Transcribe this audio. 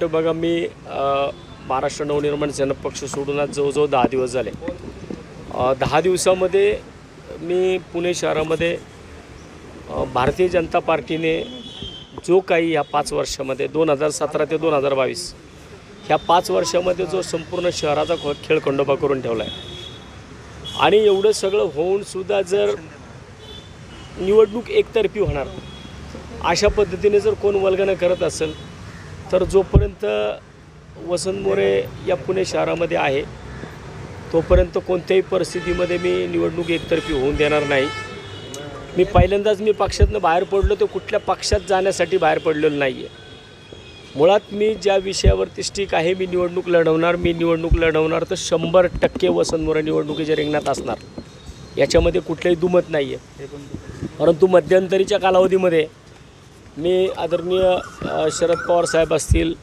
गोष्ट बघा, मी महाराष्ट्र नवनिर्माण सेना पक्ष सोडून आज जवळजवळ 10 दिवस झाले. 10 दिवसामध्ये मी पुणे शहरामध्ये भारतीय जनता पार्टीने जो काही ह्या 5 वर्षामध्ये 2017 ते 2022 ह्या 5 वर्षामध्ये जो संपूर्ण शहराचा खेळखंडोबा करून ठेवला आहे आणि एवढं सगळं होऊनसुद्धा जर निवडणूक एकतर्फी होणार अशा पद्धतीने जर कोण वल्गना करत असेल तर जोपर्यंत वसंत मोरे या पुणे शहरामध्ये आहे तोपर्यंत कोणत्याही परिस्थितीमध्ये मी निवडणूक एकतर्फी होऊन देणार नाही. मी पहिल्यांदाच पक्षातनं बाहेर पडलो तर कुठल्या पक्षात जाण्यासाठी बाहेर पडलेलो नाही आहे. मुळात मी ज्या विषयावरती स्टिक आहे, मी निवडणूक लढवणार तर 100% वसंत मोरे निवडणुकीच्या रिंगणात असणार, याच्यामध्ये कुठलंही दुमत नाही आहे. परंतु मध्यंतरीच्या कालावधीमध्ये मी आदरणीय शरद पवार साहेब असतील,